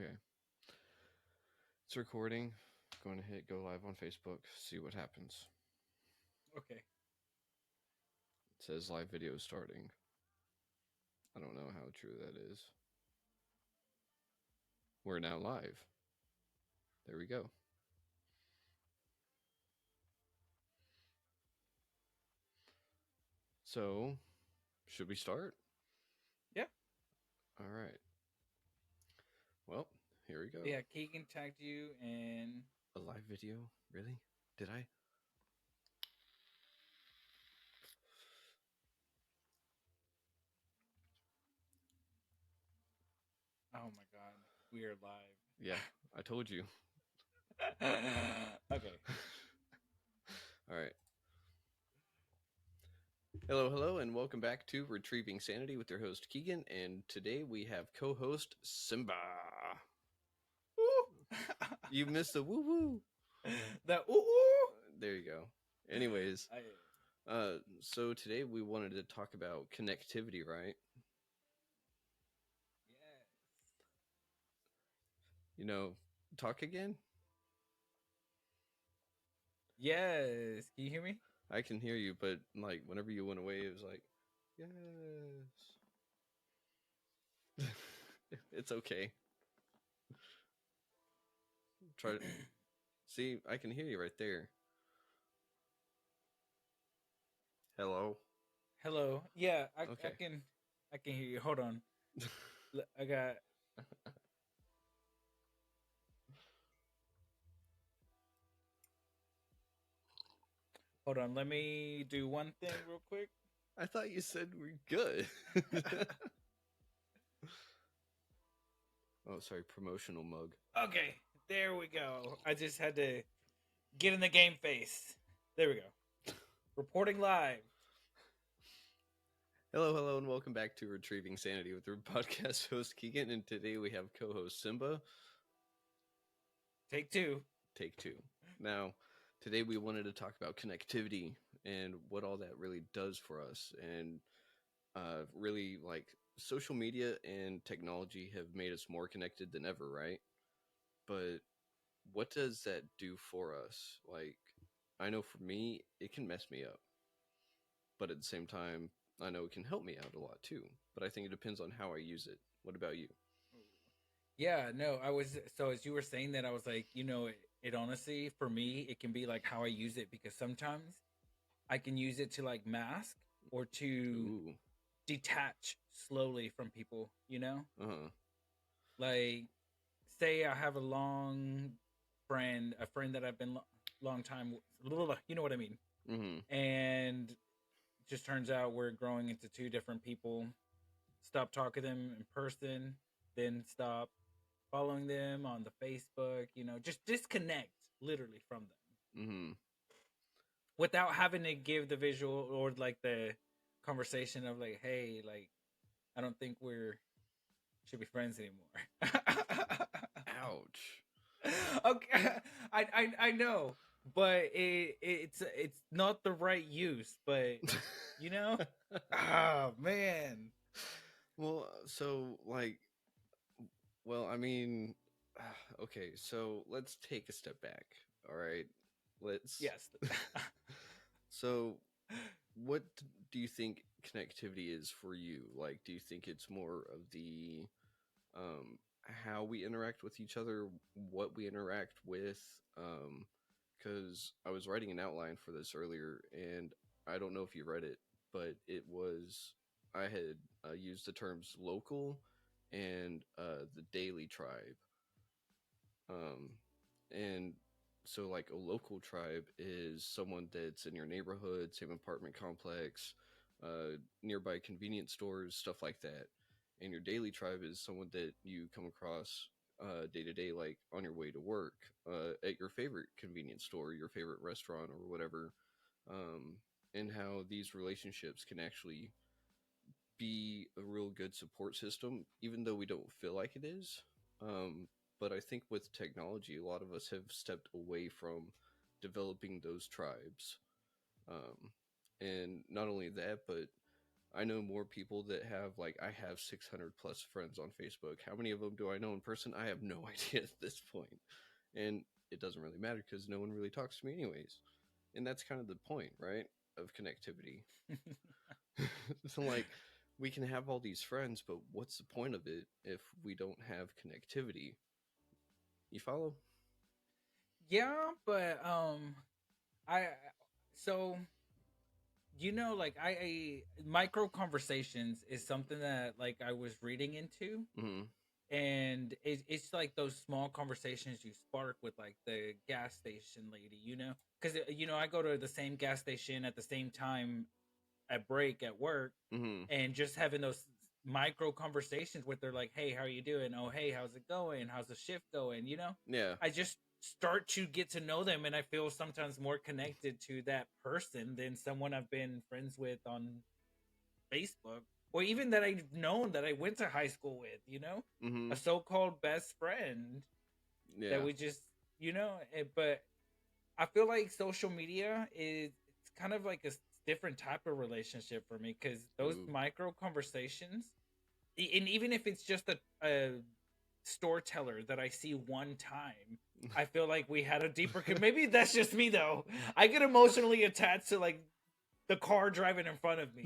Okay. It's recording. Going to hit go live on Facebook. See what happens. Okay. It says live video starting. I don't know how true that is. We're now live. There we go. So, should we start? Yeah. All right. Well, here we go. Yeah. Keegan tagged you and A live video? Really? Did I? oh my god, we are live. Yeah, I told you. okay. All right. Hello, hello, and welcome back to Retrieving Sanity with your host Keegan. And today we have co host Simba. Woo! You missed the woo woo. the ooh ooh. There you go. Anyways, I, so today we wanted to talk about connectivity, right? yes. You know, talk again? Yes. Can you hear me? I can hear you, but like whenever you went away, it was like, yes. It's okay. Try to see, I can hear you right there. Hello. Hello. Yeah. I Okay. can hear you. Hold on. I got. Hold on. Let me do one thing real quick. I thought you said we're good. Oh, sorry, promotional mug. okay. There we go. I just had to get in the game face. There we go. Reporting live. Hello, hello, and welcome back to Retrieving Sanity with your podcast host Keegan. And today we have co host Simba. Take two. Take two. Now, today we wanted to talk about connectivity and what all that really does for us. And really, like, social media and technology have made us more connected than ever, right? But what does that do for us? Like, I know for me, it can mess me up. But at the same time, I know it can help me out a lot too. But I think it depends on how I use it. What about you? Yeah, no, I was so as you were saying that I was like, it honestly for me it can be like how I use it because sometimes I can use it to like mask or to Ooh. detach slowly from people. Uh huh. Like say I have a long friend, a friend that I've been long time, you know what I mean? Mm-hmm. And it just turns out we're growing into two different people. Stop talking to them in person, then stop following them on the Facebook, just disconnect literally from them Mm-hmm. without having to give the visual or like the conversation of like, hey, like I don't think we're should be friends anymore. Ouch. okay, I know, but it's not the right use, but you know, oh man, Well, so like, well, I mean, okay. So let's take a step back. All right. Let's. yes. So, what do you think connectivity is for you? Like, do you think it's more of the how we interact with each other, what we interact with? Because I was writing an outline for this earlier, and I don't know if you read it, but it was I had used the terms local and the daily tribe. Um, and so, like, a local tribe is someone that's in your neighborhood, same apartment complex, nearby convenience stores, stuff like that. And your daily tribe is someone that you come across day to day, like on your way to work, at your favorite convenience store, your favorite restaurant, or whatever. Um, and how these relationships can actually be a real good support system, even though we don't feel like it is. But I think with technology, a lot of us have stepped away from developing those tribes. Um, and not only that, but I know more people that have like I have 600 plus friends on Facebook. How many of them do I know in person? I have no idea at this point. And it doesn't really matter because no one really talks to me anyways. And that's kind of the point, right? Of connectivity. So like we can have all these friends, but what's the point of it if we don't have connectivity? You follow? Yeah, but I so like micro conversations is something that like I was reading into, Mm-hmm. and it's like those small conversations you spark with like the gas station lady, because I go to the same gas station at the same time at break at work, Mm-hmm. and just having those micro conversations with her, like, hey, how are you doing? Oh, hey, how's it going? How's the shift going? Yeah. I just start to get to know them, and I feel sometimes more connected to that person than someone I've been friends with on Facebook, or even that I've known that I went to high school with, Mm-hmm. a so-called best friend that Yeah. we just, but I feel like social media is it's kind of like a different type of relationship for me, because those Ooh. micro conversations, and even if it's just a storyteller that I see one time, I feel like we had a deeper. Maybe that's just me though. I get emotionally attached to like the car driving in front of me.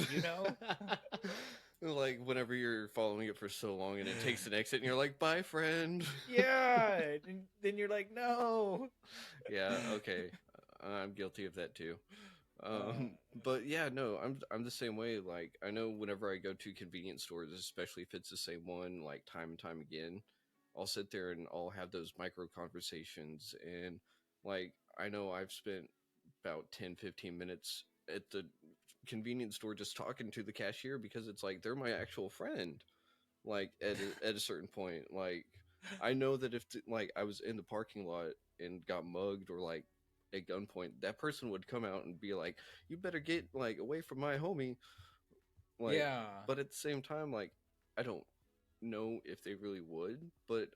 Like whenever you're following it for so long and it takes an exit and you're like, bye friend. Yeah, and then you're like, no. Yeah, okay. I'm guilty of that too. Uh, But yeah, no, I'm the same way. Like I know whenever I go to convenience stores, especially if it's the same one, like time and time again, I'll sit there and I'll have those micro conversations. And like I know I've spent about 10-15 minutes at the convenience store just talking to the cashier because it's like they're my actual friend. Like at a certain point, like I know that if like I was in the parking lot and got mugged or like at gunpoint, that person would come out and be like, "You better get like away from my homie." Like, yeah, but at the same time, like I don't know if they really would, but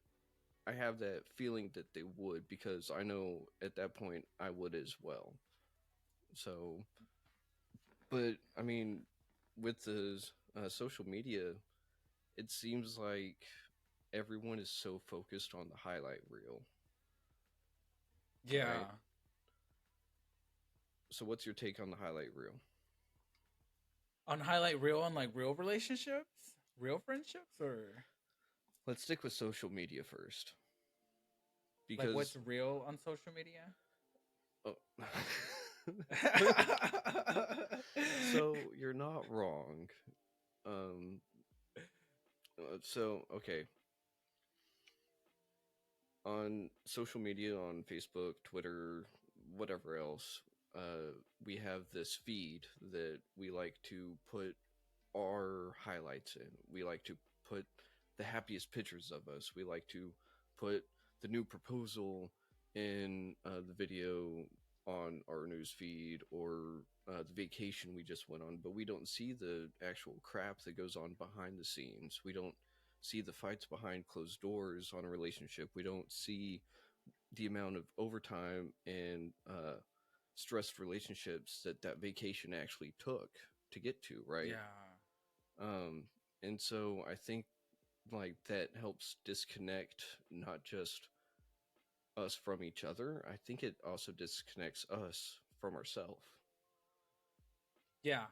I have that feeling that they would because I know at that point I would as well. So, but I mean, with the social media, it seems like everyone is so focused on the highlight reel, yeah. right? So, what's your take on the highlight reel? On highlight reel, on like real relationships, real friendships, or Let's stick with social media first like what's because real on social media? oh, so you're not wrong. Um, so okay, on social media, on Facebook, Twitter, whatever else, we have this feed that we like to put our highlights in. We like to put the happiest pictures of us. We like to put the new proposal in the video on our news feed or the vacation we just went on, but we don't see the actual crap that goes on behind the scenes. We don't see the fights behind closed doors on a relationship. We don't see the amount of overtime and stressed relationships that that vacation actually took to get to, right? Yeah, Um, and so I think like that helps disconnect not just us from each other. I think it also disconnects us from ourselves. yeah.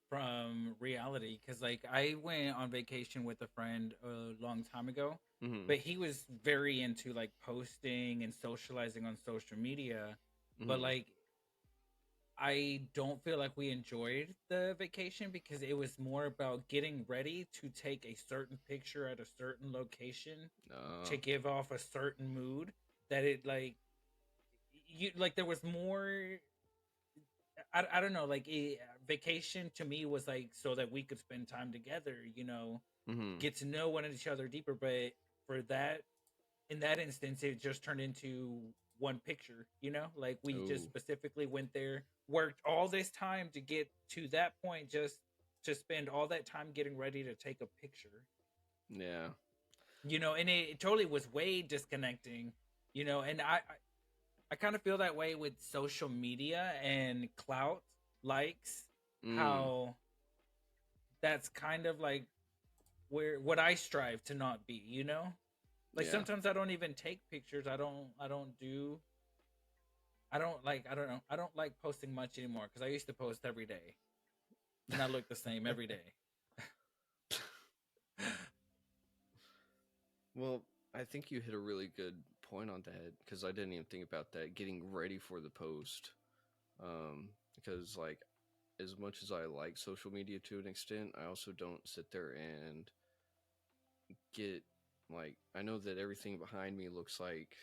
From reality, because like I went on vacation with a friend a long time ago, Mm-hmm. but he was very into like posting and socializing on social media, but Mm-hmm. like I don't feel like we enjoyed the vacation because it was more about getting ready to take a certain picture at a certain location Uh, to give off a certain mood, that it like you like there was more. I don't know, like vacation to me was like so that we could spend time together, mm-hmm. get to know one of each other deeper. But for that, in that instance, it just turned into one picture, like we just Oh, specifically went there, worked all this time to get to that point, just to spend all that time getting ready to take a picture, yeah. and it totally was way disconnecting, and I kind of feel that way with social media and clout likes, Mm. how that's kind of like where what I strive to not be, you know? Like Yeah. sometimes I don't even take pictures. I don't I don't know. I don't like posting much anymore cuz I used to post every day and I look the same every day. Well, I think you hit a really good point on that because I didn't even think about that. Getting ready for the post, because like as much as I like social media to an extent, I also don't sit there and get like I know that everything behind me looks like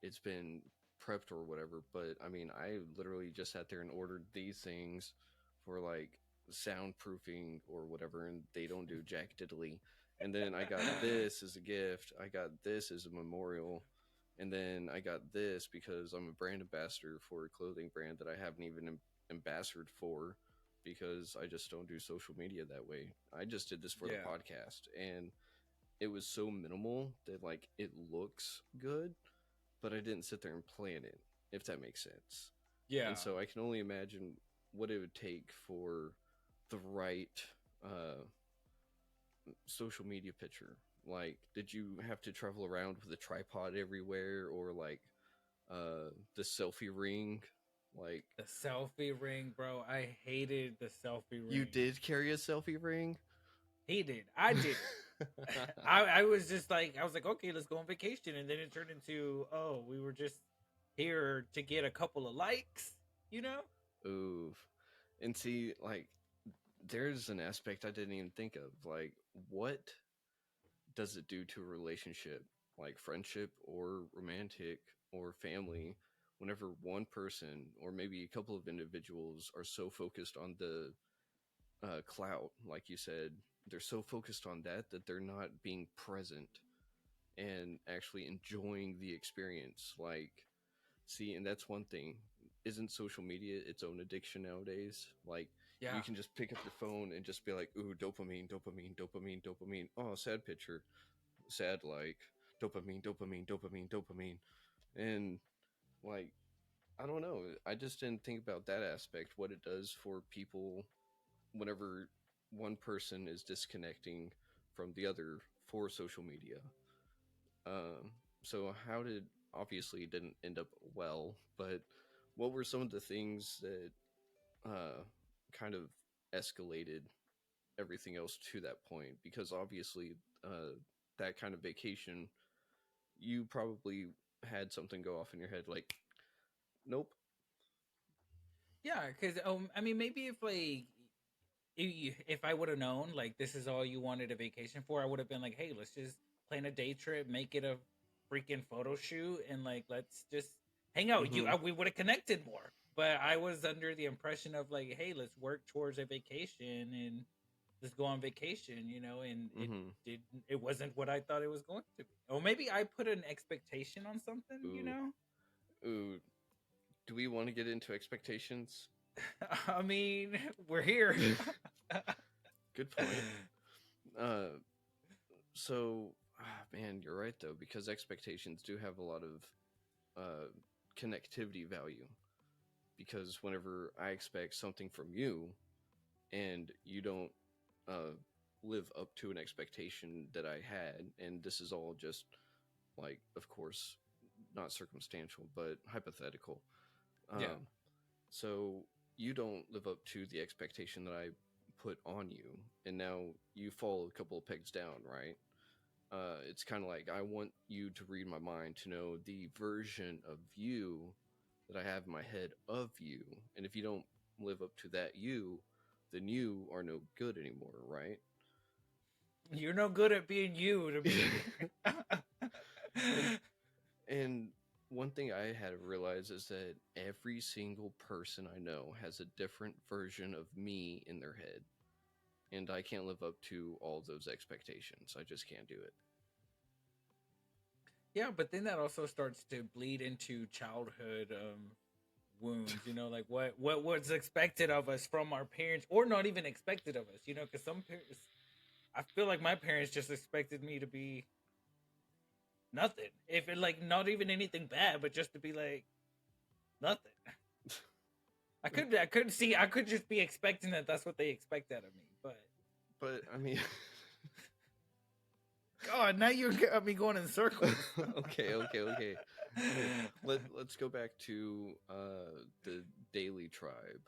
it's been prepped or whatever, but I mean, I literally just sat there and ordered these things for like soundproofing or whatever, and they don't do jack diddly. And then I got this as a gift. I got this as a memorial. And then I got this because I'm a brand ambassador for a clothing brand that I haven't even ambassadored for because I just don't do social media that way. I just did this for the Yeah. podcast, and it was so minimal that like it looks good, but I didn't sit there and plan it, if that makes sense. And Yeah. so I can only imagine what it would take for the right uh, social media picture. Like, did you have to travel around with a tripod everywhere, or like the selfie ring? Like, The selfie ring, bro. I hated the selfie you ring. did carry a selfie ring? He did. I didn't. I was just like I was like, okay, let's go on vacation, and then it turned into, oh, we were just here to get a couple of likes, you know? Oof. And see, like, there's an aspect I didn't even think of. Like, what does it do to a relationship, like friendship or romantic or family, whenever one person or maybe a couple of individuals are so focused on the clout, like you said, they're so focused on that that they're not being present and actually enjoying the experience. Like, see, and that's one thing. Isn't social media its own addiction nowadays? Like, Yeah. you can just pick up your phone and just be like, ooh, dopamine, dopamine, dopamine, dopamine. Oh, sad picture, sad like, dopamine, dopamine, dopamine, dopamine. And like, I don't know. I just didn't think about that aspect, what it does for people whenever one person is disconnecting from the other for social media. So how did obviously it didn't end up well, but what were some of the things that uh, kind of escalated everything else to that point? Because obviously, that kind of vacation, you probably had something go off in your head like, nope. Yeah, because I mean, maybe if like if I would have known like this is all you wanted a vacation for, I would have been like, hey, let's just plan a day trip, make it a freaking photo shoot, and like let's just hang out. Mm-hmm. We would have connected more. But I was under the impression of like, hey, let's work towards a vacation and let's go on vacation, you know, and Mm-hmm. it wasn't what I thought it was going to be. Or maybe I put an expectation on something, you Ooh. know? Ooh. Do we want to get into expectations? I mean, we're here. Good point. Uh, so, man, you're right though, because expectations do have a lot of uh, connectivity value. Because whenever I expect something from you and you don't uh, live up to an expectation that I had, and this is all just like, of course, not circumstantial, but hypothetical. Yeah. Um, so you don't live up to the expectation that I put on you, and now you fall a couple of pegs down, right? It's kind of like I want you to read my mind to know the version of you that I have in my head of you, and if you don't live up to that you, then you are no good anymore, right? You're no good at being you to me. and and one thing I had to realize is that every single person I know has a different version of me in their head, and I can't live up to all those expectations. I just can't do it. Yeah, but then that also starts to bleed into childhood wounds, you know, like what was expected of us from our parents or not even expected of us, you know, cuz some parents I feel like my parents just expected me to be nothing. If it like not even anything bad, but just to be like nothing. I could just be expecting that that's what they expect out of me, but but I mean, God, now you got me going in circles. okay. I mean, let's go back to the daily tribe.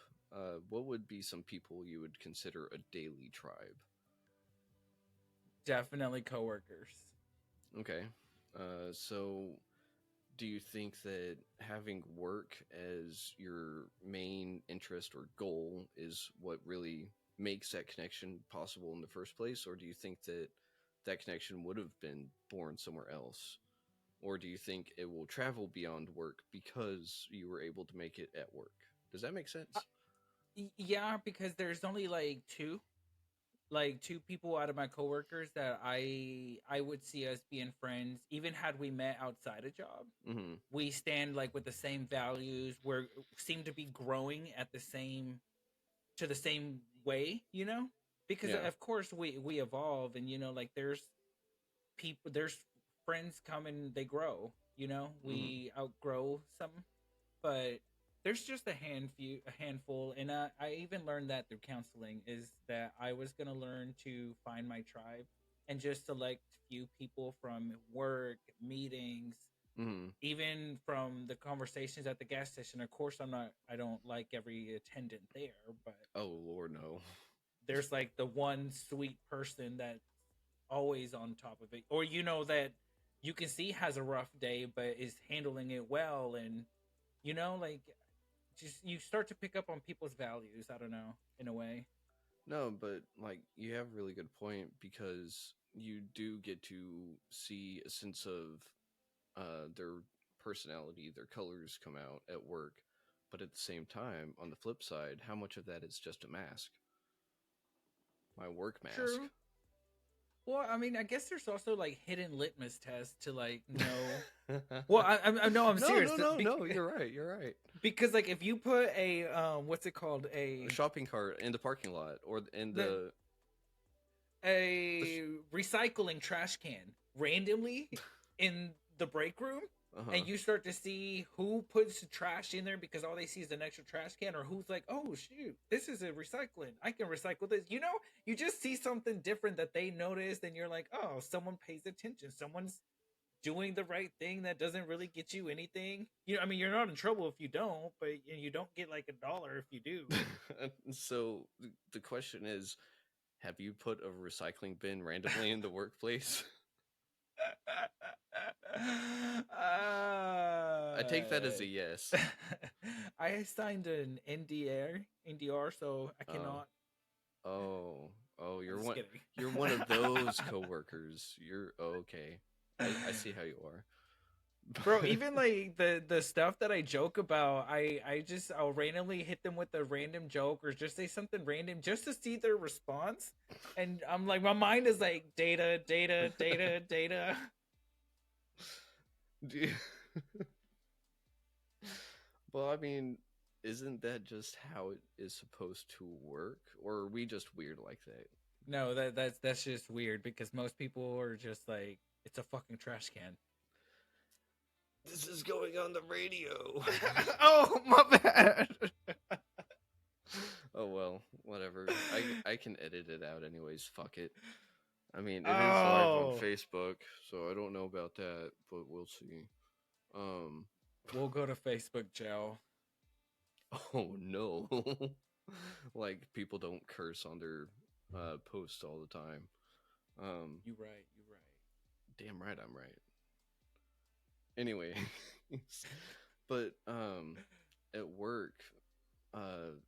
What would be some people you would consider a daily tribe? Definitely coworkers. Okay. So do you think that having work as your main interest or goal is what really makes that connection possible in the first place? Or do you think that that connection would have been born somewhere else? Or do you think it will travel beyond work because you were able to make it at work? Does that make Uh, sense? yeah, because there's only like two people out of my coworkers that I would see us being friends, even had we met outside a job. Mm-hmm. We stand like with the same values. We're seem to be growing at the same to the same way, because Yeah. of course we evolve, and like there's friends come and they grow. Mm-hmm. We outgrow some, but there's just a handful, and I even learned that through counseling is that I was going to learn to find my tribe and just select few people from work meetings, Mm-hmm. even from the conversations at the gas station. Of course, I don't like every attendant there, but Oh Lord, no. there's like the one sweet person that's always on top of it, or that you can see has a rough day but is handling it well, and like just you start to pick up on people's values. I don't know, in a way. No, but like you have a really good point because you do get to see a sense of their personality, their colors come out at work. But at the same time, on the flip side, how much of that is just a mask? My work mask. True. Well, I mean, I guess there's also like hidden litmus tests to like know. Well, I no, I'm No, serious. no, no, no. You're right. You're right. Because like if you put a what's it called, A shopping cart in the parking lot, or in the the sh- a recycling trash can randomly in the break room, uh-huh. and you start to see who puts trash in there because all they see is an extra trash can, or who's like, oh shoot, this is a recycling, I can recycle this. You just see something different that they noticed, and you're like, oh, someone pays attention, someone's doing the right thing that doesn't really get you anything. I mean, you're not in trouble if you don't, but you don't get like $1 if you do. So the question is, have you put a recycling bin randomly in the workplace? I take that as a yes. I signed an NDR, so I Oh, cannot. oh, oh! I'm You're just one. kidding. You're one of those coworkers. You're okay. I see how you are. Bro, even like the stuff that I joke about, I'll randomly hit them with a random joke or just say something random just to see their response. And I'm like, my mind is like data, data, data, data. Do you- well, I mean, isn't that just how it is supposed to work, or are we just weird like that? No, that's just weird because most people are just like, it's a fucking trash can. This is going on the radio. Oh, my bad. Oh well, whatever. I can edit it out anyways. Fuck it. I mean, it is live on Oh, Facebook, so I don't know about that, but we'll see. Um. we'll go to Facebook jail. Oh no. Like people don't curse on their posts all the time. Um. You right, you right. Damn right, I'm right. Anyway, but at work,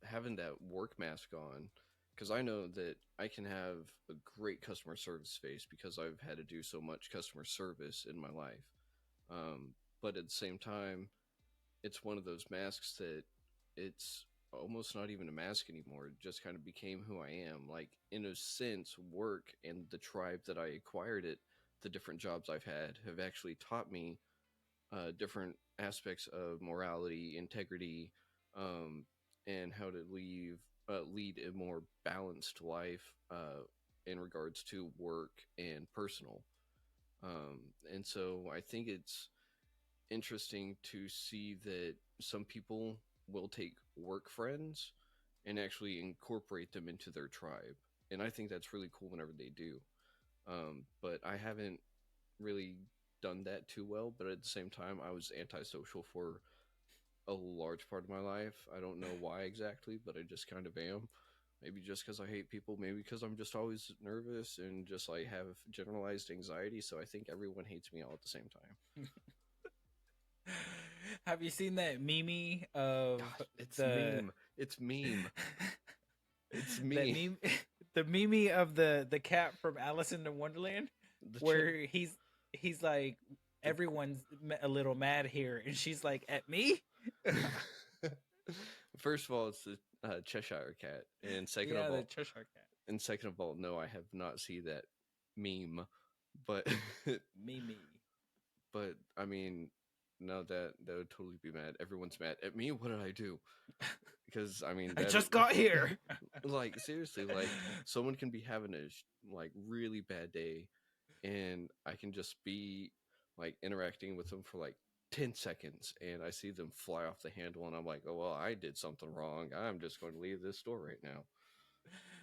having that work mask on, because I know that I can have a great customer service face because I've had to do so much customer service in my life. But at the same time, it's one of those masks that it's almost not even a mask anymore. It just kind of became who I am. Like, in a sense, work and the tribe that I acquired it, the different jobs I've had, have actually taught me different aspects of morality, integrity, and how to lead a more balanced life in regards to work and personal. And so I think it's interesting to see that some people will take work friends and actually incorporate them into their tribe. and I think that's really cool whenever they do. But I haven't really done that too well. But at the same time, I was antisocial for a large part of my life. I don't know why exactly, but I just kind of am. Maybe just because I hate people, maybe because I'm just always nervous and just like have generalized anxiety. So I think everyone hates me all at the same time. Have you seen that meme of Gosh, it's the meme. It's meme. It's that me. meme the meme of the cat from Alice in the Wonderland The ch- where he's like the everyone's a little mad here and she's like at me. First of all, it's the Cheshire Cat, Yeah, the Cheshire cat. and second of all, no, I have not seen that meme, but Meme. but I mean, no, that would totally be mad. Everyone's mad at me. What did I do? Because I mean, I that just got here. like seriously, like someone can be having a like really bad day, and I can just be like interacting with them for like 10 seconds, and I see them fly off the handle, and I'm like, oh well, I did something wrong. I'm just going to leave this store right now.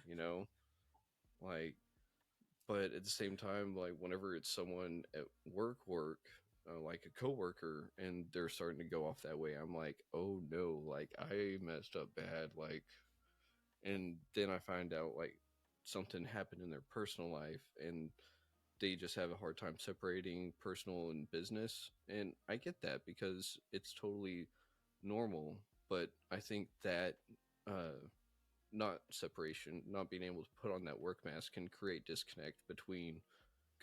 You know, like, but at the same time, like whenever it's someone at work, like a coworker, and they're starting to go off that way, I'm like, oh no, like I messed up bad, like, and then I find out like something happened in their personal life, and they just have a hard time separating personal and business, and I get that because it's totally normal. But I think that uh, not separation, not being able to put on that work mask can create disconnect between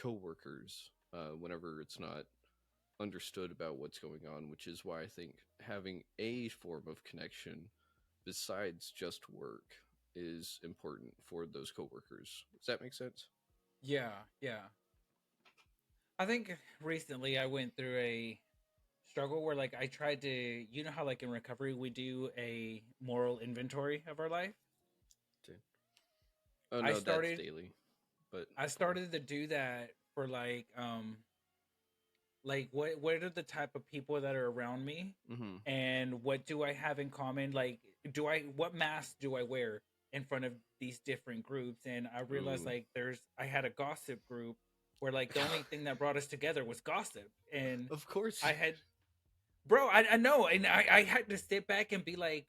coworkers whenever it's not understood about what's going on, which is why I think having a form of connection besides just work is important for those coworkers. Does that make sense? Yeah, yeah. I think recently I went through a struggle where like I tried to, you know how like in recovery we do a moral inventory of our life. Dude. Oh I no, that's started daily. But I started to do that for like what are the type of people that are around me mm-hmm. and what do I have in common, like do I what mask do I wear in front of these different groups. And I realized Ooh. like I had a gossip group where like the only thing that brought us together was gossip. And Of course. I had bro, I know, and I had to sit back and be like,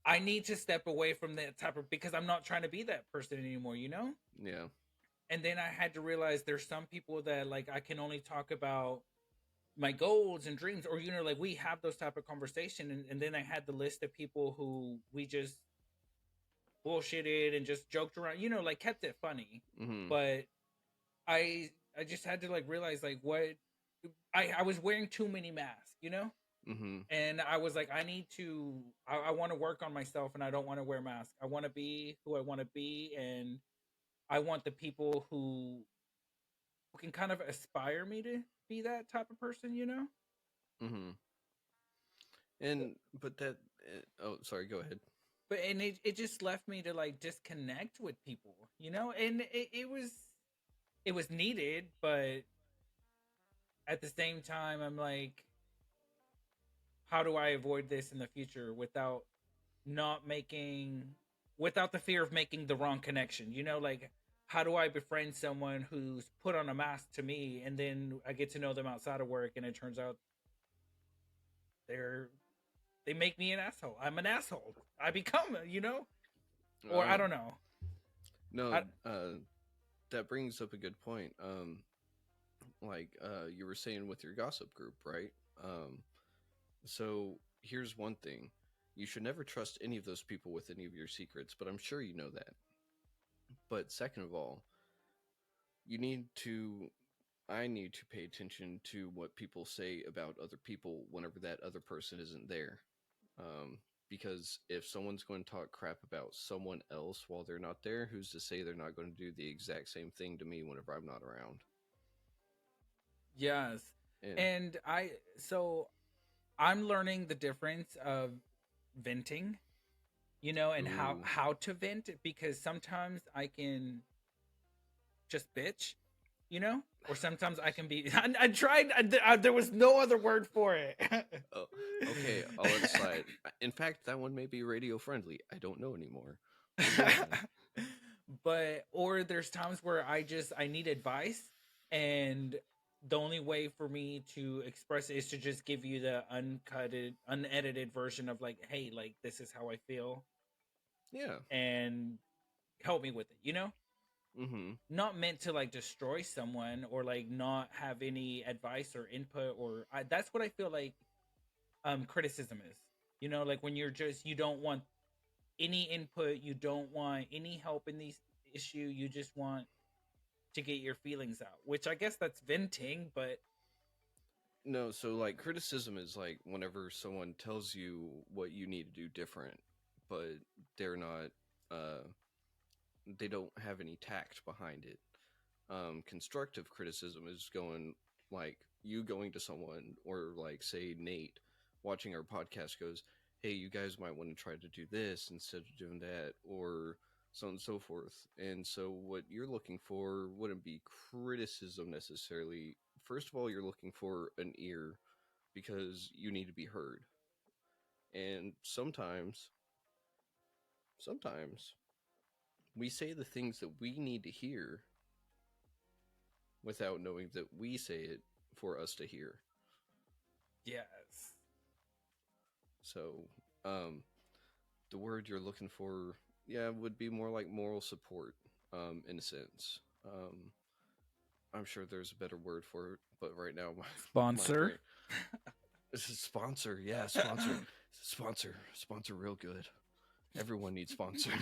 I need to step away from that type of because I'm not trying to be that person anymore, you know. Yeah. And then I had to realize there's some people that like I can only talk about my goals and dreams, or you know, like we have those type of conversation. And then I had the list of people who we just bullshitted and just joked around, you know, like kept it funny. Mm-hmm. But I just had to like realize like what I was wearing too many masks, you know. Mm-hmm. And I was like, I want to work on myself, and I don't want to wear masks. I want to be who I want to be, and I want the people who can kind of aspire me to be that type of person, you know. Mm-hmm. And but that oh sorry, go ahead. But and it just left me to like disconnect with people, you know. And it was needed, but at the same time, I'm like, how do I avoid this in the future without not making without the fear of making the wrong connection, you know, like how do I befriend someone who's put on a mask to me and then I get to know them outside of work and it turns out they're they make me an asshole. I'm an asshole. I become, you know, or I Um don't know. no, I that brings up a good point. Like you were saying with your gossip group, right? So here's one thing. You should never trust any of those people with any of your secrets, but I'm sure you know that. But second of all, you need to I need to pay attention to what people say about other people whenever that other person isn't there. Because if someone's going to talk crap about someone else while they're not there, who's to say they're not going to do the exact same thing to me whenever I'm not around? yes. And And so I'm learning the difference of venting, you know, and ooh, how to vent because sometimes I can just bitch, you know, or sometimes I can be. I tried. There was no other word for it. oh, okay, I'll let it slide. In fact, that one may be radio friendly. I don't know anymore. But go ahead. but or there's times where I need advice, and the only way for me to express it is to just give you the unedited version of like, hey, like this is how I feel, Yeah. and help me with it, you know? Mm-hmm. Not meant to like destroy someone or like not have any advice or input that's what I feel like criticism is. You know, like when you're just you don't want any input, you don't want any help in these issue, you just want to get your feelings out, which I guess that's venting, but No, so like criticism is like whenever someone tells you what you need to do different, but they're not uh they don't have any tact behind it. Constructive criticism is going like you going to someone or like say Nate watching our podcast goes, "Hey, you guys might want to try to do this instead of doing that," or so on and so forth. And so, what you're looking for wouldn't be criticism necessarily. First of all, you're looking for an ear because you need to be heard. And sometimes we say the things that we need to hear without knowing that we say it for us to hear. yes. So, um, the word you're looking for, yeah, would be more like moral support, in a sense. I'm sure there's a better word for it, but right now my Sponsor. brain. This is sponsor, yeah, sponsor, real good. Everyone needs sponsored.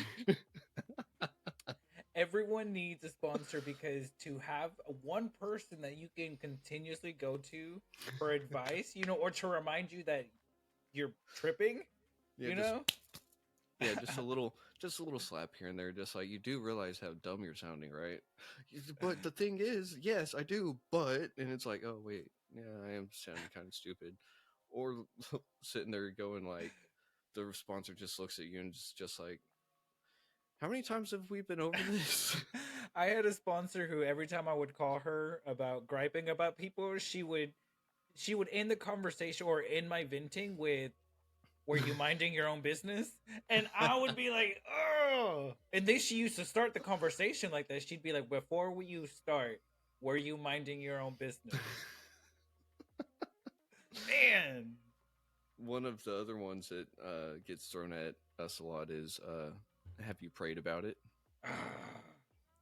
Everyone needs a sponsor because to have one person that you can continuously go to for advice, you know, or to remind you that you're tripping, Yeah, you know? just a little slap here and there. Just like you do realize how dumb you're sounding, right? But the thing is, yes, I do. But and it's like, oh wait, yeah, I am sounding kind of stupid, or sitting there going like, the sponsor just looks at you and just like, how many times have we been over this? I had a sponsor who every time I would call her about griping about people, she would end the conversation or end my venting with, "Were you minding your own business?" And I would be like, "Oh!" And then she used to start the conversation like that. She'd be like, "Before you start, were you minding your own business?" Man, One of the other ones that gets thrown at us a lot is, have you prayed about it?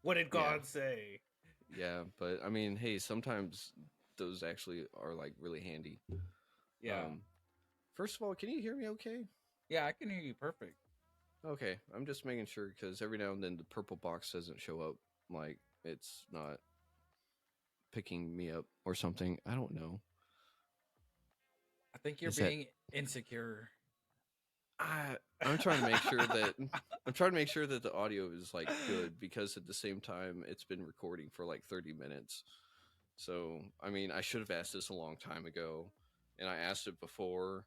what did Yeah, God say? yeah, but I mean, hey, sometimes those actually are like really handy. Yeah, Um, First of all, can you hear me okay? yeah, I can hear you perfect. Okay, I'm just making sure because every now and then the purple box doesn't show up. Like it's not picking me up or something. I don't know. I think you're Is that being insecure. I? I'm trying to make sure that I'm trying to make sure that the audio is like good because at the same time it's been recording for like 30 minutes. So I mean, I should have asked this a long time ago, and I asked it before.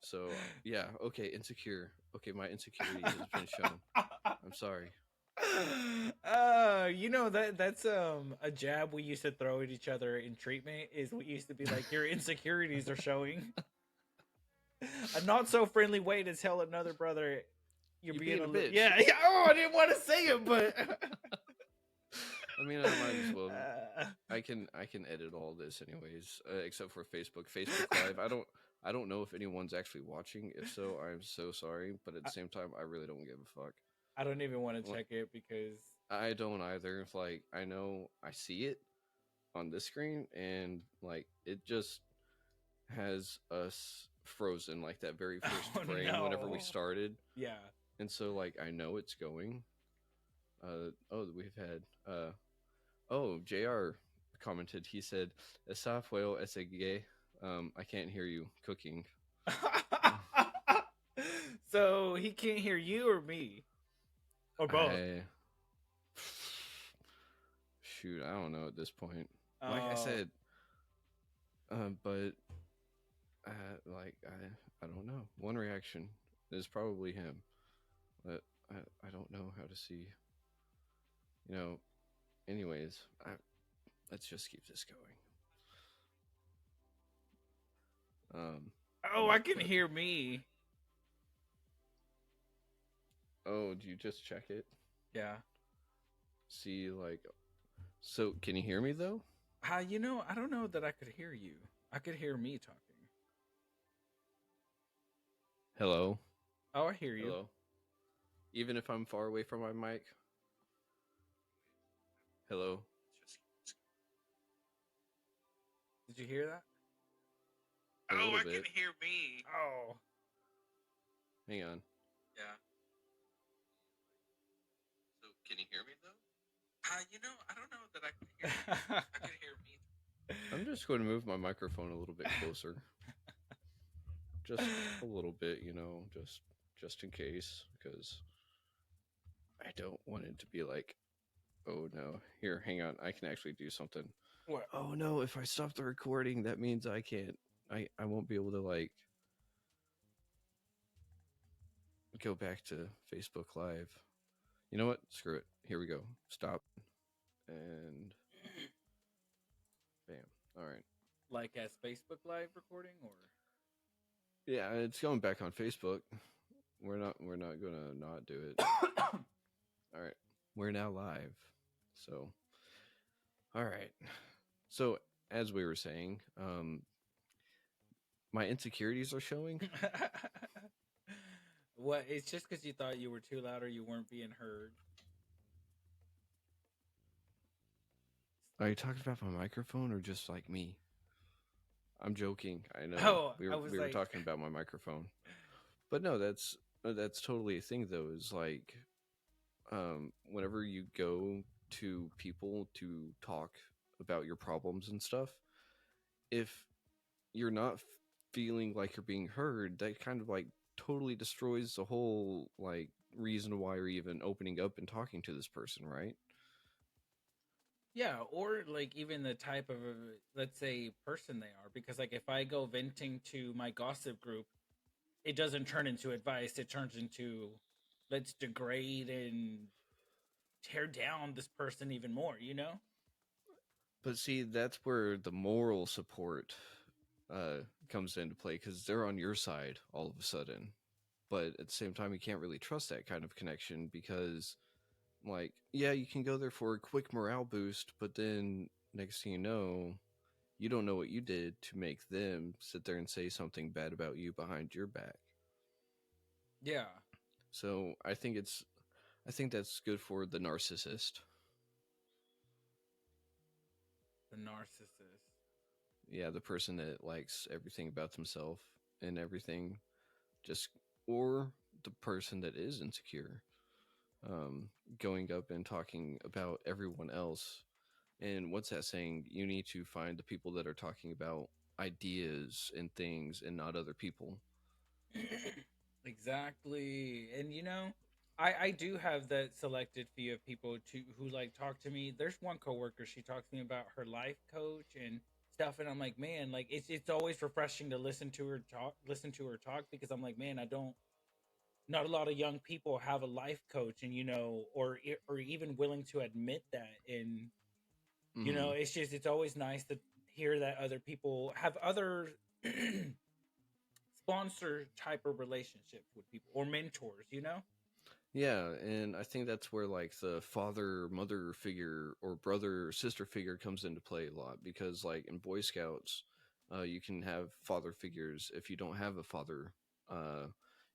So yeah, okay, insecure. Okay, my insecurity has been shown. I'm sorry. You know that's a jab we used to throw at each other in treatment. Is we used to be like, your insecurities are showing. A not so friendly way to tell another brother you're You being being a a little, bitch. yeah, yeah. Oh, I didn't want to say it, but I mean, I might as well. uh, I can edit all this anyways, except for Facebook Live. I don't know if anyone's actually watching. If so, I'm so sorry. But at the I, same time, I really don't give a fuck. I don't even want to Well, check it because I don't either. Like I know I see it on this screen, and like it just has us frozen like that very first oh frame whenever we no, started, yeah. and so like I know it's going. Oh, we've had Oh, JR commented. He said, "Esa fuego ese gay." I can't hear you cooking. So he can't hear you or me or both. I shoot. I don't know at this point. Like I Uh, said, but like I don't know. One reaction is probably him, but I don't know how to see. You know. Anyways, let's just keep this going. oh, I can But hear me. oh, do you just check it? Yeah. See, like, so can you hear me though? I don't know that I could hear you. I could hear me talking. Hello? Oh, I hear you. Hello? Even if I'm far away from my mic? Hello? Did you hear that? A Oh, little I can bit. hear me. Oh, Hang on. yeah. So can you hear me though? I don't know that I could hear you. I could hear me. I'm just going to move my microphone a little bit closer. Just a little bit, just in case, because I don't want it to be like, oh no, here, hang on, I can actually do something. What? Oh no, if I stop the recording, that means I can't, I won't be able to like go back to Facebook Live. You know what? Screw it. Here we go. Stop. And bam. All right. Like as Facebook Live recording, or? Yeah, it's going back on Facebook. We're not gonna not do it. All right. We're now live. So all right. So as we were saying, my insecurities are showing. What? It's just because you thought you were too loud or you weren't being heard. Are you talking about my microphone or just like me? I'm joking. I know Oh, we I were was we were like, talking about my microphone, but no, that's totally a thing though. Is like, whenever you go to people to talk about your problems and stuff, if you're not feeling like you're being heard, that kind of like totally destroys the whole like reason why you're even opening up and talking to this person, right? yeah, or like even the type of, let's say, person they are. Because like if I go venting to my gossip group, it doesn't turn into advice. It turns into, let's degrade and tear down this person even more, you know? But see, that's where the moral support comes into play because they're on your side all of a sudden. But at the same time, you can't really trust that kind of connection because, like, yeah, you can go there for a quick morale boost, but then next thing you don't know what you did to make them sit there and say something bad about you behind your back. Yeah, So I think that's good for the narcissist. the narcissist. Yeah, the person that likes everything about themselves and everything, just or the person that is insecure, going up and talking about everyone else. And what's that saying? You need to find the people that are talking about ideas and things and not other people. Exactly. And I do have that selected few of people to who like talk to me. There's one coworker, she talks to me about her life coach and stuff, and I'm like, man, like it's always refreshing to listen to her talk because I'm like, man, I don't not a lot of young people have a life coach, and or even willing to admit that. And Mm-hmm. it's always nice to hear that other people have other sponsor type of relationships with people or mentors. Yeah, and I think that's where like the father mother figure or brother sister figure comes into play a lot because like in Boy Scouts, you can have father figures. If you don't have a father, uh,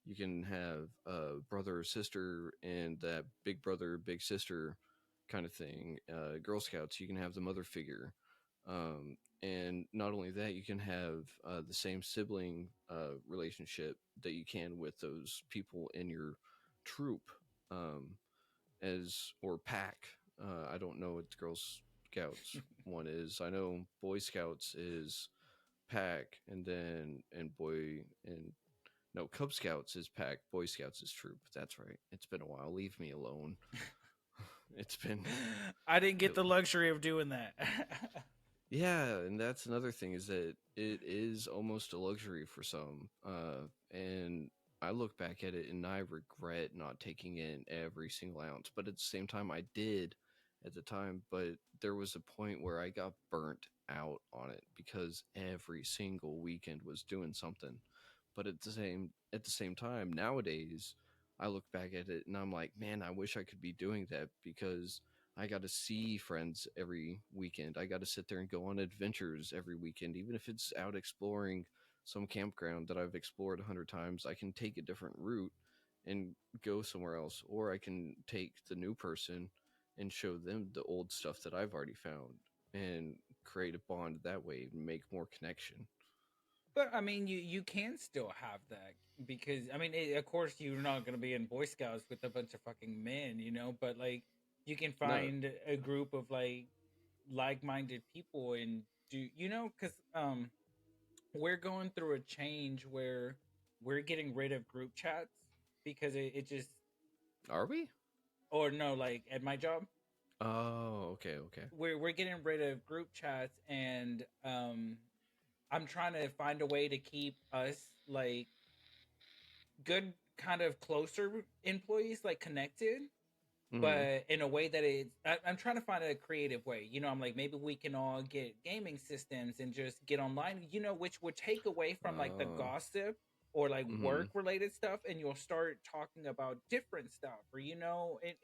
you can have a brother or sister and that big brother big sister kind of thing. Girl Scouts, you can have the mother figure. And not only that, you can have the same sibling relationship that you can with those people in your troop, um, as or pack. I don't know what the Girl Scouts one is. I know Boy Scouts is pack, and then and boy and no Cub Scouts is pack. Boy Scouts is troop. That's right. It's been a while. Leave me alone. It's been I didn't get the luxury of doing that. yeah, and that's another thing is that it is almost a luxury for some. And I look back at it and I regret not taking in every single ounce. But at the same time, I did at the time. But there was a point where I got burnt out on it because every single weekend was doing something. But at the same time, nowadays I look back at it and I'm like, man, I wish I could be doing that because I got to see friends every weekend. I got to sit there and go on adventures every weekend, even if it's out exploring some campground that I've explored 100 times. I can take a different route and go somewhere else, or I can take the new person and show them the old stuff that I've already found and create a bond that way, make more connection. But I mean, you can still have that because I mean, of course, you're not going to be in Boy Scouts with a bunch of fucking men, you know. But like, you can No, find a group of like-minded people and do you know? Because we're going through a change where we're getting rid of group chats because it just are we? or no, like at my job, Oh, okay, okay. we're getting rid of group chats and I'm trying to find a way to keep us like good kind of closer employees like connected Hmm. but in a way that I'm trying to find a creative way, you know. I'm like, maybe we can all get gaming systems and just get online, you know, which would take away from like the Oh. gossip or like Hmm. work related stuff and you'll start talking about different stuff or you know it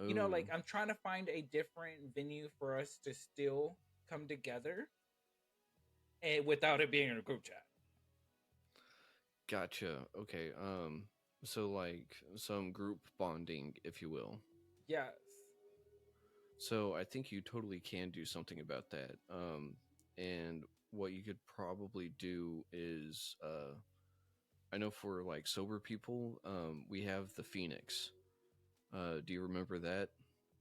you know, like Oh. I'm trying to find a different venue for us to still come together without it being in a group chat. Gotcha. Okay. So like some group bonding, if you will. Yes. So I think you totally can do something about that. And what you could probably do is, I know for like sober people, we have the Phoenix. Do you remember that?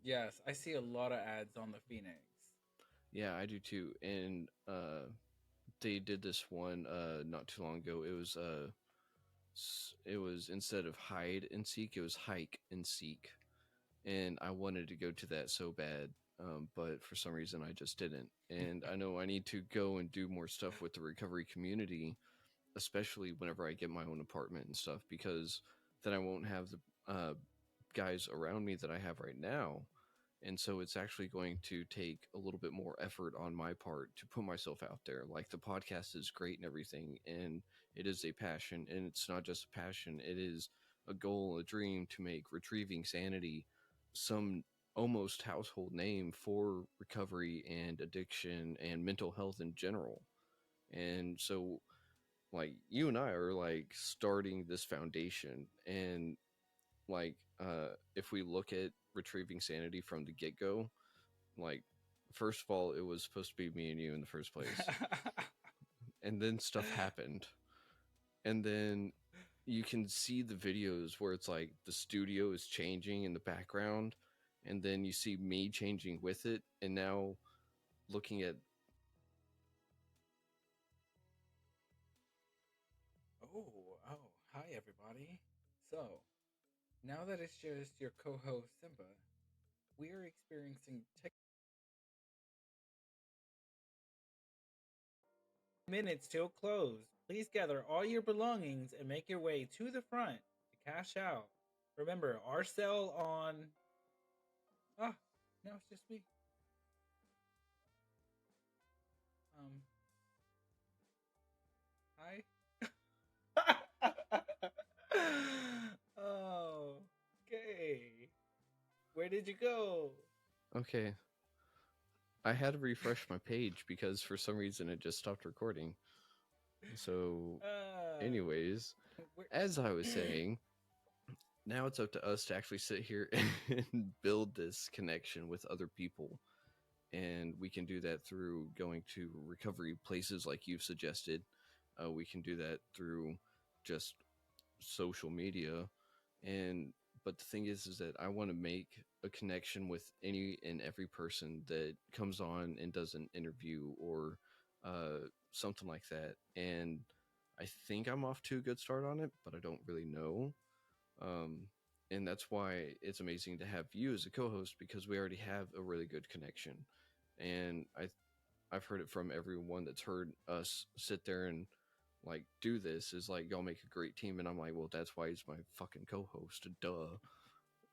Yes, I see a lot of ads on the Phoenix. Yeah, I do too. And they did this one not too long ago. It was instead of hide and seek, it was hike and seek, and I wanted to go to that so bad, but for some reason I just didn't. And I know I need to go and do more stuff with the recovery community, especially whenever I get my own apartment and stuff, because then I won't have the guys around me that I have right now. And so it's actually going to take a little bit more effort on my part to put myself out there. Like the podcast is great and everything, and it is a passion, and it's not just a passion, it is a goal, a dream to make Retrieving Sanity some almost household name for recovery and addiction and mental health in general. And so like you and I are like starting this foundation, and like if we look at Retrieving Sanity from the get-go, like first of all it was supposed to be me and you in the first place, and then stuff happened, and then you can see the videos where it's like the studio is changing in the background, and then you see me changing with it, and now looking at Oh, hi everybody. So, now that it's just your co host Simba, we are experiencing tech minutes till close. Please gather all your belongings and make your way to the front to cash out. Remember, our sale on. Ah, no, it's just me. Um, hi. Oh, okay. Where did you go? okay, I had to refresh my page because for some reason it just stopped recording. So Uh, anyways, where? as I was saying, now it's up to us to actually sit here and build this connection with other people. And we can do that through going to recovery places like you've suggested. We can do that through just social media. And but the thing is that I want to make a connection with any and every person that comes on and does an interview or something like that. And I think I'm off to a good start on it, but I don't really know. um, and that's why it's amazing to have you as a co-host, because we already have a really good connection. And I've heard it from everyone that's heard us sit there and like do this is like, y'all make a great team, and I'm like, well, that's why he's my fucking co-host, duh.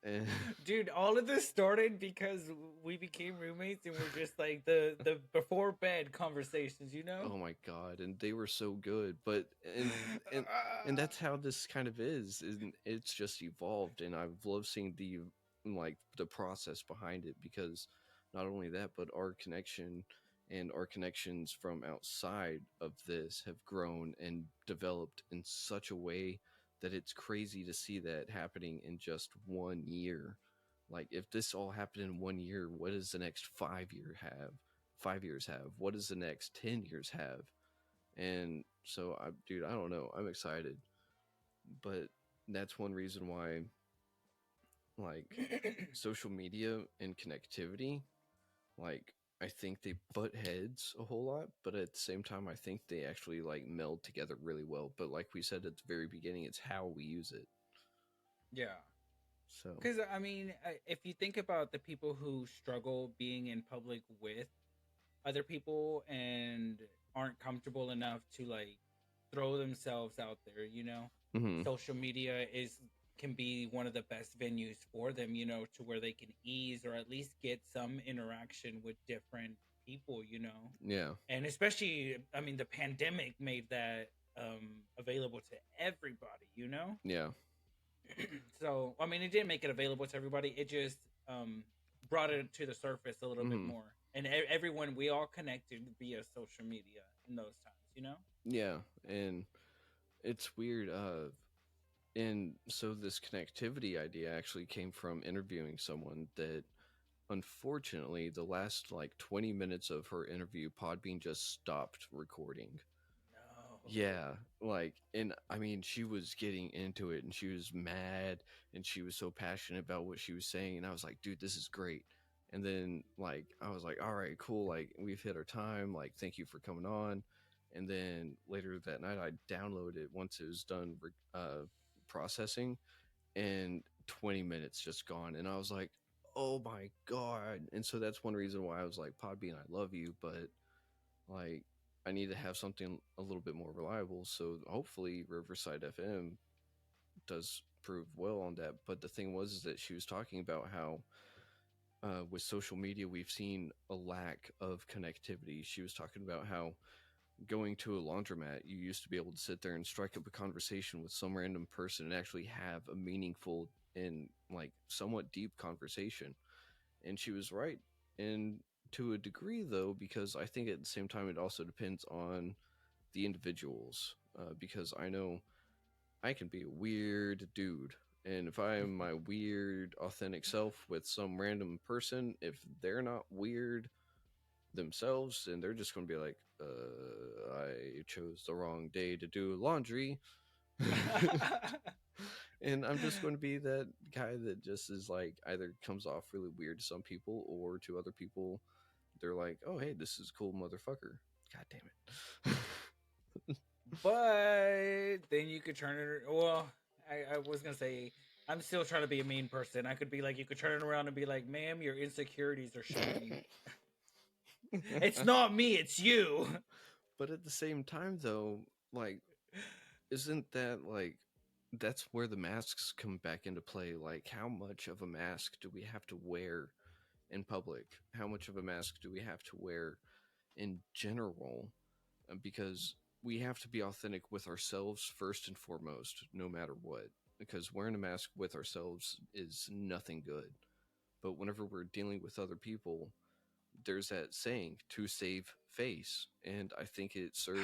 And Dude, all of this started because we became roommates and we're just like the before bed conversations, you know? oh my god, and they were so good. But and that's how this kind of is, and it's just evolved, and I've loved seeing the like the process behind it, because not only that, but our connection and our connections from outside of this have grown and developed in such a way that it's crazy to see that happening in just 1 year. Like, if this all happened in 1 year, what does the next 5 year have? 5 years have? What does the next 10 years have? And so, dude, I don't know. I'm excited, but that's one reason why, like, social media and connectivity, like, I think they butt heads a whole lot, but at the same time, I think they actually like meld together really well. But like we said at the very beginning, it's how we use it. Yeah. So, Because I mean, if you think about the people who struggle being in public with other people and aren't comfortable enough to like throw themselves out there, hmm, social media is can be one of the best venues for them, to where they can ease or at least get some interaction with different people. yeah, And especially, I mean, the pandemic made that available to everybody. yeah, So I mean, it didn't make it available to everybody. It just um, brought it to the surface a little bit hmm, more, and everyone we all connected via social media in those times. yeah. And it's weird. And so this connectivity idea actually came from interviewing someone that, unfortunately, the last like 20 minutes of her interview, Podbean just stopped recording. No. Yeah, like, and I mean, she was getting into it and she was mad and she was so passionate about what she was saying. And I was like, dude, this is great. And then, like, I was like, all right, cool. Like, we've hit our time. Like, thank you for coming on. And then later that night, I downloaded it once it was done processing, and 20 minutes just gone. And I was like, oh my God. And so that's one reason why I was like, Podbean, I love you, but like, I need to have something a little bit more reliable. So hopefully Riverside FM does prove well on that. But the thing was is that she was talking about how with social media we've seen a lack of connectivity. She was talking about how going to a laundromat, you used to be able to sit there and strike up a conversation with some random person and actually have a meaningful and like somewhat deep conversation. And she was right. And to a degree, though, because I think at the same time it also depends on the individuals. Because I know I can be a weird dude. And if I am my weird, authentic self with some random person, if they're not weird themselves, and they're just going to be like, I chose the wrong day to do laundry. And I'm just going to be that guy that just is like either comes off really weird to some people, or to other people, they're like, oh, hey, this is a cool motherfucker. God damn it. But then you could turn it. Well, I was gonna say I'm still trying to be a mean person. I could be like, you could turn it around and be like, "Ma'am, your insecurities are showing. It's not me, it's you." But at the same time, though, like, isn't that like that's where the masks come back into play? Like, how much of a mask do we have to wear in public? How much of a mask do we have to wear in general? Because we have to be authentic with ourselves first and foremost, no matter what. Because wearing a mask with ourselves is nothing good. But whenever we're dealing with other people, there's that saying to save face. And I think it serves.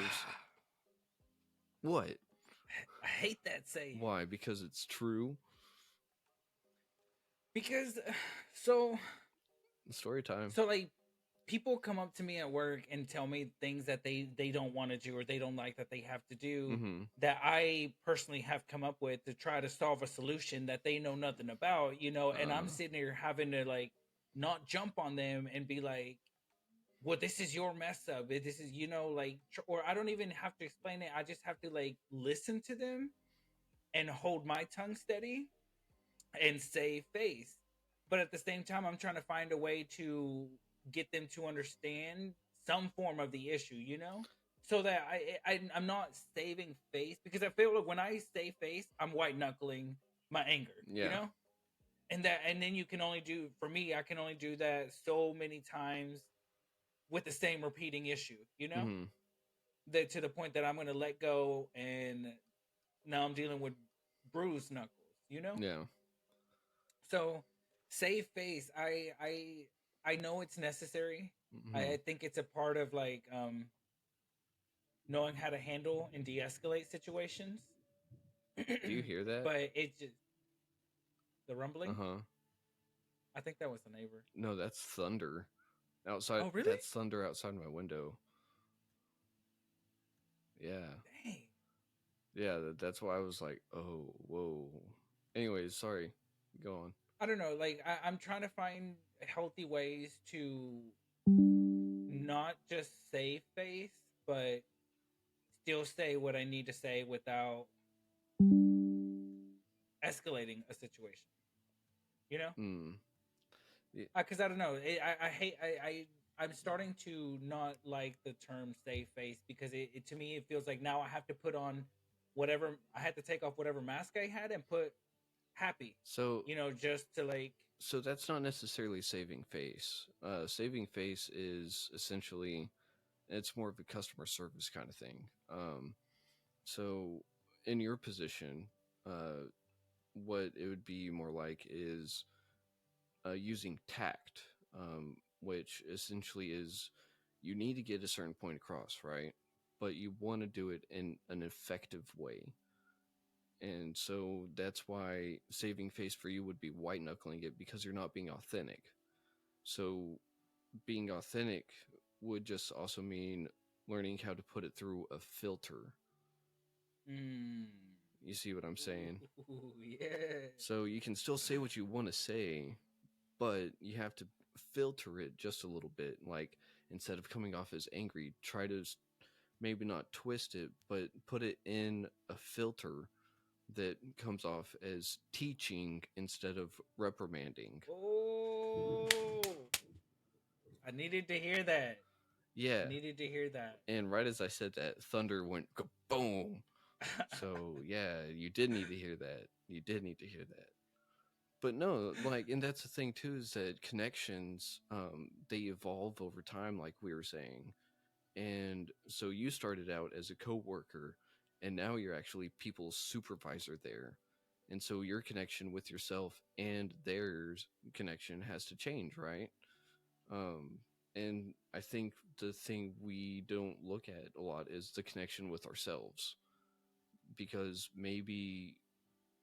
What? I hate that saying Why? Because it's true. because so Story time. so like people come up to me at work and tell me things that they don't want to do or they don't like that they have to do Mm-hmm. that I personally have come up with to try to solve a solution that they know nothing about, and I'm Uh, sitting here having to like not jump on them and be like, well, this is your mess up. This is, like, or I don't even have to explain it. I just have to like listen to them and hold my tongue steady and save face. But at the same time, I'm trying to find a way to get them to understand some form of the issue, so that I'm not saving face because I feel like when I save face, I'm white knuckling my anger, yeah. and then you can only do for me, I can only do that so many times with the same repeating issue, Mm-hmm. that to the point that I'm going to let go and now I'm dealing with bruised knuckles. Yeah. So Save face. I know it's necessary. Hmm. I think it's a part of like knowing how to handle and de-escalate situations. Do you hear that? But it just the Uh rumbling. huh. I think that was the neighbor. No, that's thunder outside. Oh really? That's thunder outside my window. Yeah, Dang. yeah. That's why I was like, oh, whoa. Anyways, sorry. Go on. I don't know. Like I'm trying to find healthy ways to not just save face, but still say what I need to say without escalating a situation. You know? Hmm. Yeah. Because I don't know. I hate. I'm starting to not like the term "save face" because to me it feels like now I have to put on whatever I had to take off whatever mask I had and put happy. So, You know, just to like. so that's not necessarily saving face. Saving face is essentially it's more of a customer service kind of thing. So in your position, uh, what it would be more like is using tact, which essentially is you need to get a certain point across, right? But you want to do it in an effective way. And so that's why saving face for you would be white knuckling it because you're not being authentic. So being authentic would just also mean learning how to put it through a filter. Mm, You see what I'm saying? ooh, yeah. So you can still say what you want to say, but you have to filter it just a little bit. Like instead of coming off as angry, try to maybe not twist it, but put it in a filter that comes off as teaching instead of reprimanding. Oh, I needed to hear that. I Yeah. needed to hear that. And right as I said that, thunder went boom. So yeah, you did need to hear that. You did need to hear that. But no, like, and that's the thing too is that connections, they evolve over time, like we were saying. And so you started out as a coworker, and now you're actually people's supervisor there. And so your connection with yourself and theirs connection has to change, right? Um, and I think the thing we don't look at a lot is the connection with ourselves, because maybe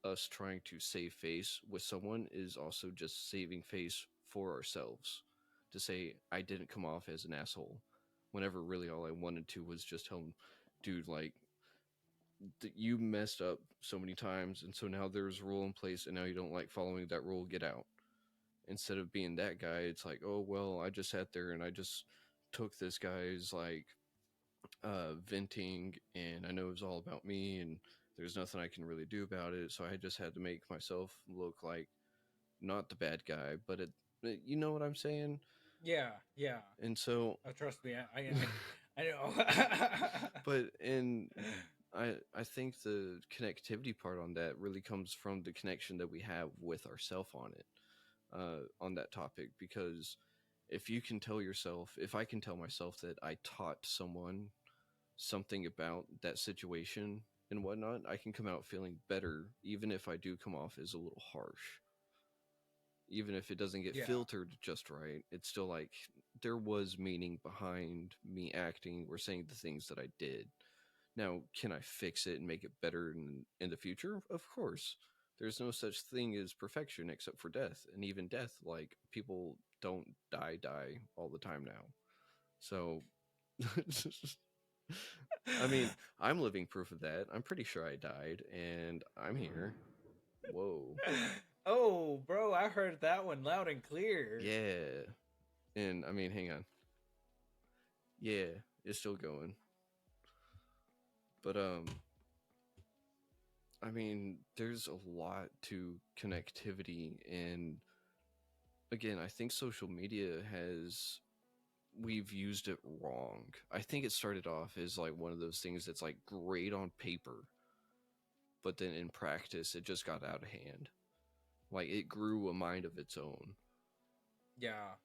us trying to save face with someone is also just saving face for ourselves to say I didn't come off as an asshole whenever really all I wanted to was just tell him, dude, like you messed up so many times, and so now there's a rule in place, and now you don't like following that rule, get out. Instead of being that guy, it's like, oh well, I just sat there and I just took this guy's like venting, and I know it was all about me, and there's nothing I can really do about it. So I just had to make myself look like not the bad guy, but you know what I'm saying? Yeah, yeah. And so, Trust me, I know. but and I think the connectivity part on that really comes from the connection that we have with ourself on it, on that topic, because if you can tell yourself, if I can tell myself that I taught someone something about that situation and whatnot, I can come out feeling better, even if I do come off as a little harsh. Even if it doesn't get Yeah. filtered just right, it's still like there was meaning behind me acting or saying the things that I did. Now, can I fix it and make it better in the future? Of course. There's no such thing as perfection except for death. And even death, like, people don't die all the time now. So, I mean, I'm living proof of that. I'm pretty sure I died, and I'm here. Whoa. Oh, bro, I heard that one loud and clear. Yeah. And I mean, hang on. Yeah, it's still going. But I mean, there's a lot to connectivity, and again, I think social media has we've used it wrong. I think it started off as like one of those things that's like great on paper, but then in practice it just got out of hand. Like it grew a mind of its own. Yeah.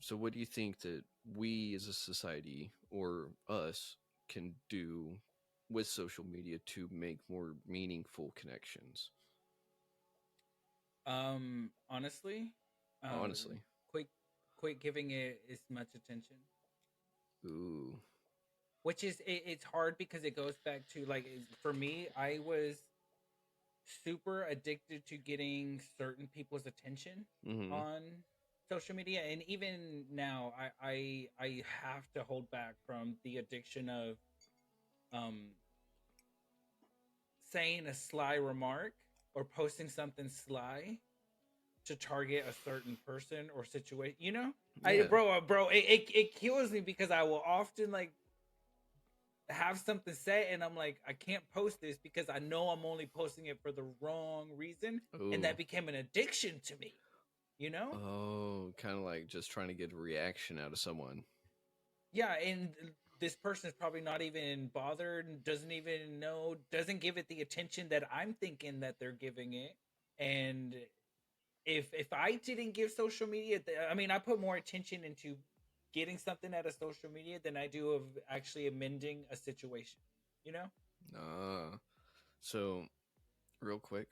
So what do you think that we as a society or us can do with social media to make more meaningful connections? Honestly, Honestly. quit quit giving it as much attention. Ooh. Which is it's hard because it goes back to like for me, I was super addicted to getting certain people's attention Mm-hmm. on social media, and even now I have to hold back from the addiction of um saying a sly remark or posting something sly to target a certain person or situation. You know, I Yeah. bro, it kills me because I will often like have something set and I'm like, I can't post this because I know I'm only posting it for the wrong reason, and Ooh. that became an addiction to me. You know? Oh, kind of like just trying to get a reaction out of someone. Yeah, and this person is probably not even bothered, doesn't even know, doesn't give it the attention that I'm thinking that they're giving it. And if I didn't give social media, I mean, I put more attention into getting something out of social media than I do of actually amending a situation. You know? Ah. So, real quick,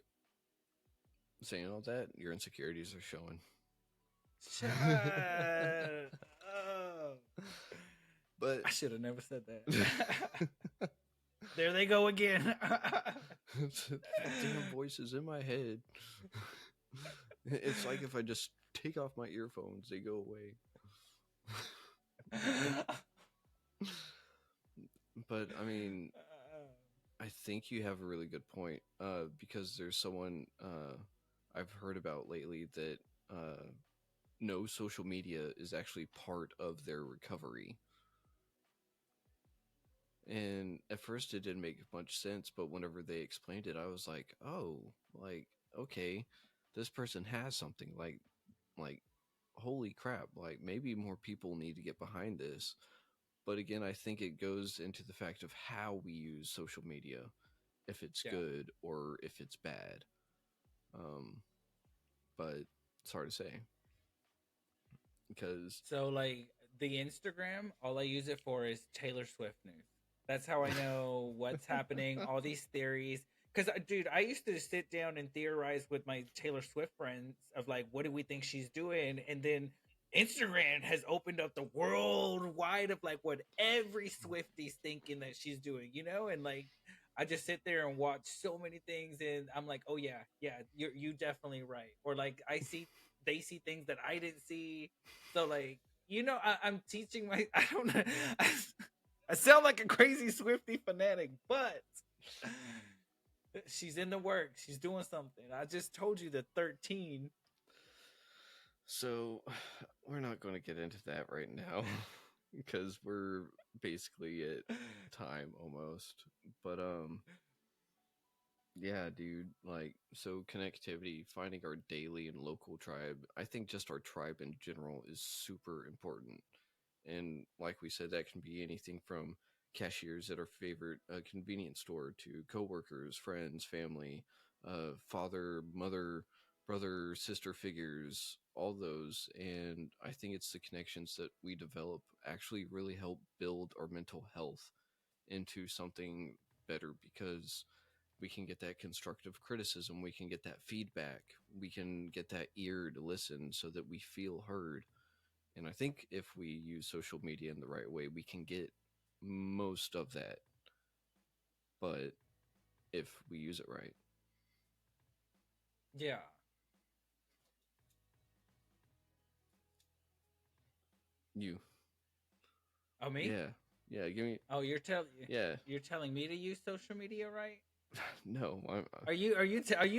saying all that, your insecurities are showing. Shut up. But I should have never said that. There they go again. damn voices in my head. It's like if I just take off my earphones, they go away. But I mean, I think you have a really good point. Because there's someone I've heard about lately that no social media is actually part of their recovery. And at first it didn't make much sense, but whenever they explained it, I was like, "Oh, like okay, this person has something like holy crap, like maybe more people need to get behind this." But again, I think it goes into the fact of how we use social media, if it's Yeah. good or if it's bad. Um, but it's hard to say because So like the Instagram, all I use it for is Taylor Swift news. That's how I know what's happening, all these theories. Cause dude, I used to sit down and theorize with my Taylor Swift friends of like, what do we think she's doing? And then Instagram has opened up the worldwide of like what every Swifty's thinking that she's doing, you know? And like, I just sit there and watch so many things, and I'm like, oh yeah, yeah, you definitely right. Or like, they see things that I didn't see, so like, you know, I'm teaching my I don't know. I sound like a crazy Swifty fanatic, but she's in the work. She's doing something. I just told you the 13. so we're not going to get into that right now because we're basically at time almost. But yeah, dude, like so connectivity, finding our daily and local tribe. I think just our tribe in general is super important. And like we said, that can be anything from cashiers at our favorite convenience store to coworkers, friends, family, father, mother, brother, sister figures, all those. And I think it's the connections that we develop actually really help build our mental health into something better because we can get that constructive criticism, we can get that feedback, we can get that ear to listen so that we feel heard. And I think if we use social media in the right way, we can get most of that. But if we use it right, Yeah. you, Oh, me? yeah, yeah, give me, Oh, yeah, you're telling me to use social media, right? no, Are you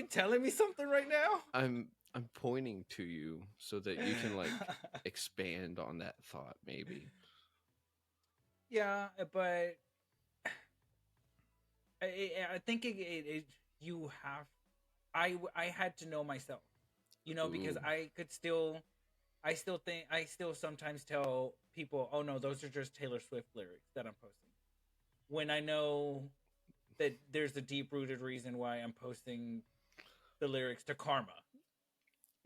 telling me something right now? I'm pointing to you so that you can like expand on that thought, maybe. Yeah, but I think you have I had to know myself, you know, because Ooh, I still think I still sometimes tell people, oh no, those are just Taylor Swift lyrics that I'm posting, when I know that there's a deep rooted reason why I'm posting the lyrics to Karma,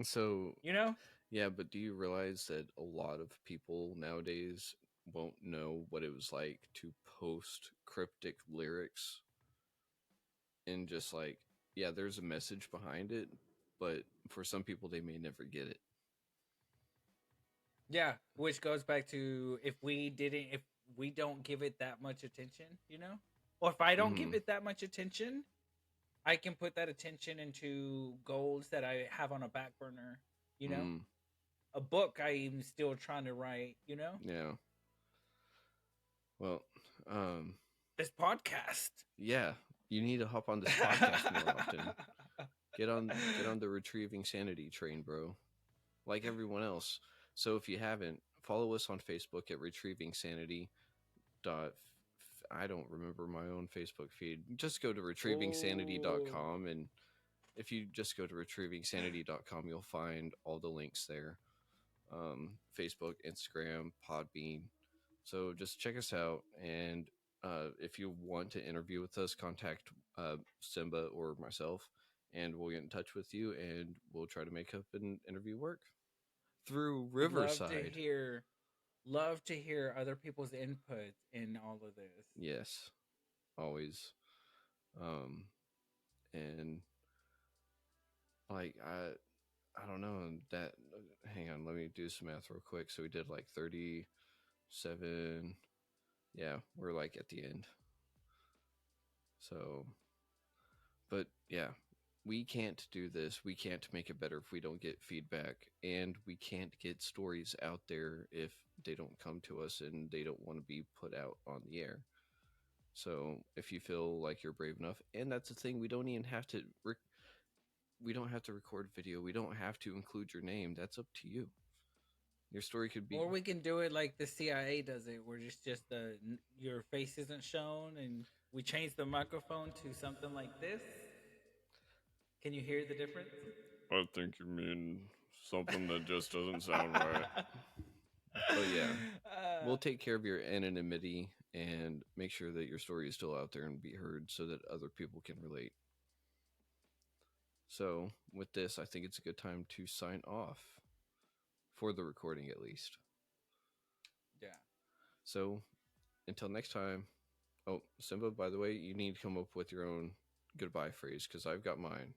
so you know. yeah, but do you realize that a lot of people nowadays won't know what it was like to post cryptic lyrics and just like, yeah, there's a message behind it, but for some people, they may never get it. Yeah, which goes back to if we don't give it that much attention, or if I don't Mm-hmm. give it that much attention, I can put that attention into goals that I have on a back burner, you know, Mm, a book I'm still trying to write. yeah. Well, um, This podcast. yeah. You need to hop on this podcast more often. Get on the retrieving sanity train, bro. Like everyone else. So if you haven't, follow us on Facebook at retrieving sanity. Dot I don't remember my own Facebook feed. Just go to Oh, retrievingsanity.com, and if you just go to retrievingsanity.com, you'll find all the links there. Facebook, Instagram, Podbean. So just check us out, and if you want to interview with us, contact Simba or myself, and we'll get in touch with you, and we'll try to make up an interview work through we'd Riverside. love to hear other people's input in all of this. Yes, always. Um, and like I don't know that. Hang on, let me do some math real quick. So we did like 37. Yeah, we're like at the end. So, but yeah, we can't do this. We can't make it better if we don't get feedback, and we can't get stories out there if they don't come to us and they don't want to be put out on the air. So, if you feel like you're brave enough, and that's the thing, we don't even have to. We don't have to record video. We don't have to include your name. That's up to you. Your story could be. Or we can do it like the CIA does it, where it's just your face isn't shown, and we change the microphone to something like this. Can you hear the difference? I think you mean something that just doesn't sound right. But yeah, we'll take care of your anonymity and make sure that your story is still out there and be heard so that other people can relate. So, with this, I think it's a good time to sign off for the recording at least. Yeah. So, until next time. Oh, Simba, by the way, you need to come up with your own goodbye phrase because I've got mine.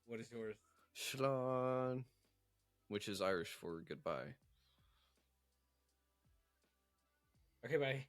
What is yours? Shlán, which is Irish for goodbye. Okay, bye.